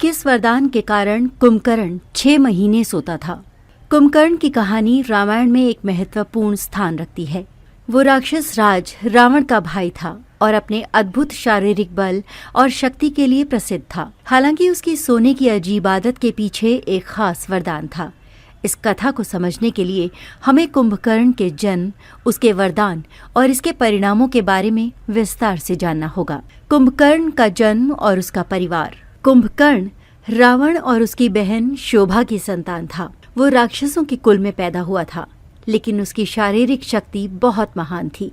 उसके इस वरदान के कारण कुंभकर्ण 6 महीने सोता था। कुंभकर्ण की कहानी रामायण में एक महत्वपूर्ण स्थान रखती है। वो राक्षस राज रावण का भाई था और अपने अद्भुत शारीरिक बल और शक्ति के लिए प्रसिद्ध था। हालांकि उसकी सोने की अजीब आदत के पीछे एक खास वरदान था। इस कथा को समझने के लिए हमें कुंभकर्ण के जन्म, उसके वरदान और इसके परिणामों के बारे में विस्तार से जानना होगा। कुंभकर्ण का जन्म और उसका परिवार। कुंभकर्ण रावण और उसकी बहन शोभा की संतान था। वो राक्षसों के कुल में पैदा हुआ था, लेकिन उसकी शारीरिक शक्ति बहुत महान थी।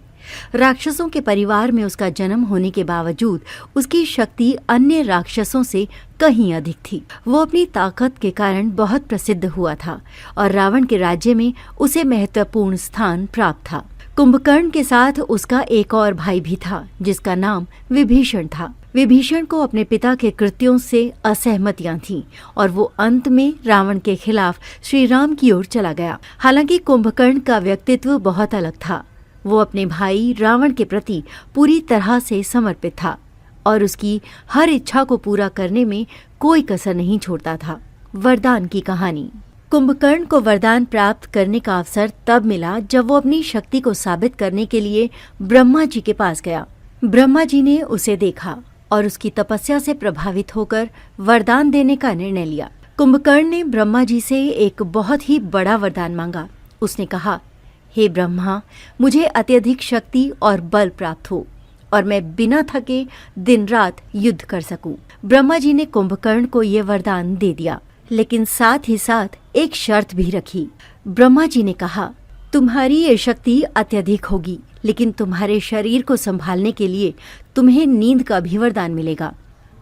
राक्षसों के परिवार में उसका जन्म होने के बावजूद उसकी शक्ति अन्य राक्षसों से कहीं अधिक थी। वो अपनी ताकत के कारण बहुत प्रसिद्ध हुआ था और रावण के राज्य में उसे महत्वपूर्ण स्थान प्राप्त था। कुंभकर्ण के साथ उसका एक और भाई भी था, जिसका नाम विभीषण था। विभीषण को अपने पिता के कृत्यों से असहमतियां थीं और वो अंत में रावण के खिलाफ श्री राम की ओर चला गया। हालांकि कुंभकर्ण का व्यक्तित्व बहुत अलग था। वो अपने भाई रावण के प्रति पूरी तरह से समर्पित था और उसकी हर इच्छा को पूरा करने में कोई कसर नहीं छोड़ता था। वरदान की कहानी। कुंभकर्ण को वरदान प्राप्त करने का अवसर तब मिला जब वो अपनी शक्ति को साबित करने के लिए ब्रह्मा जी के पास गया। ब्रह्मा जी ने उसे देखा और उसकी तपस्या से प्रभावित होकर वरदान देने का निर्णय लिया। कुंभकर्ण ने ब्रह्मा जी से एक बहुत ही बड़ा वरदान मांगा। उसने कहा, हे ब्रह्मा, मुझे अत्यधिक शक्ति और बल प्राप्त हो और मैं बिना थके दिन रात युद्ध कर सकूं। ब्रह्मा जी ने कुंभकर्ण को ये वरदान दे दिया, लेकिन साथ ही साथ एक शर्त भी रखी। ब्रह्मा जी ने कहा, तुम्हारी ये शक्ति अत्यधिक होगी, लेकिन तुम्हारे शरीर को संभालने के लिए तुम्हें नींद का भी वरदान मिलेगा।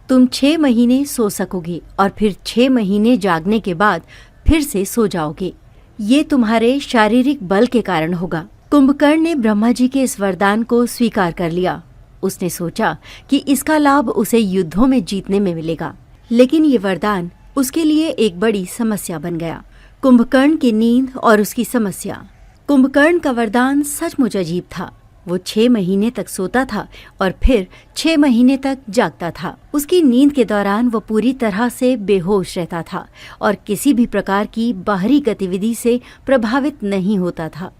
तुम 6 महीने सो सकोगे और फिर 6 महीने जागने के बाद फिर से सो जाओगे। ये तुम्हारे शारीरिक बल के कारण होगा। कुंभकर्ण ने ब्रह्मा जी के इस वरदान को स्वीकार कर लिया। उसने सोचा कि इसका लाभ उसे युद्धों में जीतने में मिलेगा, लेकिन ये वरदान उसके लिए एक बड़ी समस्या बन गया। कुंभकर्ण की नींद और उसकी समस्या। कुंभकर्ण का वरदान सचमुच अजीब था। वो 6 महीने तक सोता था और फिर 6 महीने तक जागता था। उसकी नींद के दौरान वो पूरी तरह से बेहोश रहता था और किसी भी प्रकार की बाहरी गतिविधि से प्रभावित नहीं होता था।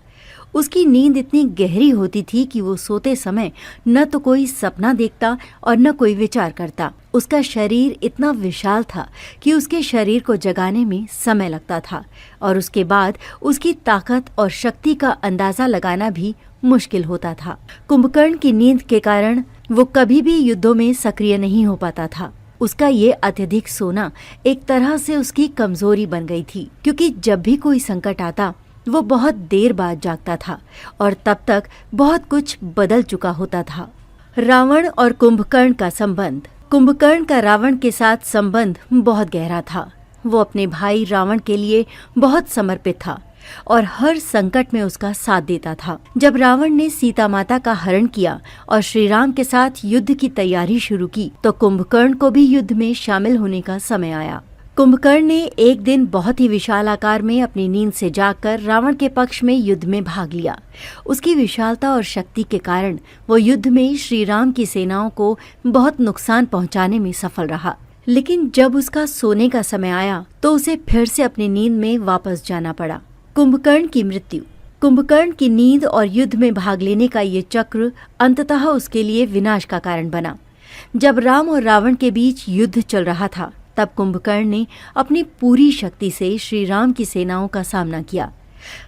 उसकी नींद इतनी गहरी होती थी कि वो सोते समय न तो कोई सपना देखता और न कोई विचार करता। उसका शरीर इतना विशाल था कि उसके शरीर को जगाने में समय लगता था और उसके बाद उसकी ताकत और शक्ति का अंदाजा लगाना भी मुश्किल होता था। कुंभकर्ण की नींद के कारण वो कभी भी युद्धों में सक्रिय नहीं हो पाता था। उसका ये अत्यधिक सोना एक तरह से उसकी कमजोरी बन गई थी, क्योंकि जब भी कोई संकट आता वो बहुत देर बाद जागता था और तब तक बहुत कुछ बदल चुका होता था। रावण और कुंभकर्ण का संबंध। कुंभकर्ण का रावण के साथ संबंध बहुत गहरा था। वो अपने भाई रावण के लिए बहुत समर्पित था और हर संकट में उसका साथ देता था। जब रावण ने सीता माता का हरण किया और श्री राम के साथ युद्ध की तैयारी शुरू की, तो कुंभकर्ण को भी युद्ध में शामिल होने का समय आया। कुंभकर्ण ने एक दिन बहुत ही विशाल आकार में अपनी नींद से जागकर रावण के पक्ष में युद्ध में भाग लिया। उसकी विशालता और शक्ति के कारण वो युद्ध में श्री राम की सेनाओं को बहुत नुकसान पहुंचाने में सफल रहा। लेकिन जब उसका सोने का समय आया तो उसे फिर से अपनी नींद में वापस जाना पड़ा। कुंभकर्ण की मृत्यु। कुंभकर्ण की नींद और युद्ध में भाग लेने का ये चक्र अंततः उसके लिए विनाश का कारण बना। जब राम और रावण के बीच युद्ध चल रहा था, तब कुंभकर्ण ने अपनी पूरी शक्ति से श्री राम की सेनाओं का सामना किया।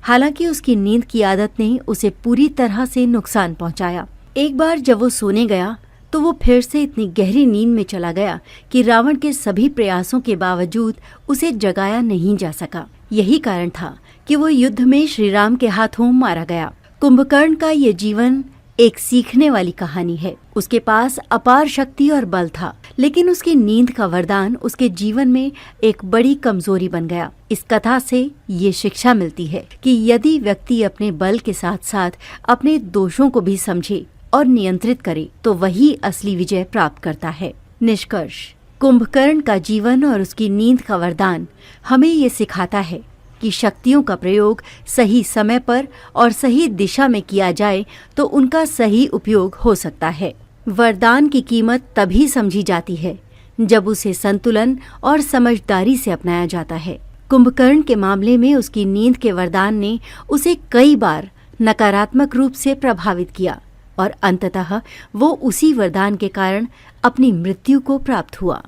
हालांकि उसकी नींद की आदत ने उसे पूरी तरह से नुकसान पहुंचाया। एक बार जब वो सोने गया तो वो फिर से इतनी गहरी नींद में चला गया कि रावण के सभी प्रयासों के बावजूद उसे जगाया नहीं जा सका। यही कारण था कि वो युद्ध में श्री राम के हाथों मारा गया। कुंभकर्ण का ये जीवन एक सीखने वाली कहानी है। उसके पास अपार शक्ति और बल था, लेकिन उसकी नींद का वरदान उसके जीवन में एक बड़ी कमजोरी बन गया। इस कथा से ये शिक्षा मिलती है कि यदि व्यक्ति अपने बल के साथ साथ अपने दोषों को भी समझे और नियंत्रित करे, तो वही असली विजय प्राप्त करता है। निष्कर्ष। कुंभकर्ण का जीवन और उसकी नींद का वरदान हमें ये सिखाता है कि शक्तियों का प्रयोग सही समय पर और सही दिशा में किया जाए तो उनका सही उपयोग हो सकता है। वरदान की कीमत तभी समझी जाती है जब उसे संतुलन और समझदारी से अपनाया जाता है। कुंभकर्ण के मामले में उसकी नींद के वरदान ने उसे कई बार नकारात्मक रूप से प्रभावित किया और अंततः वो उसी वरदान के कारण अपनी मृत्यु को प्राप्त हुआ।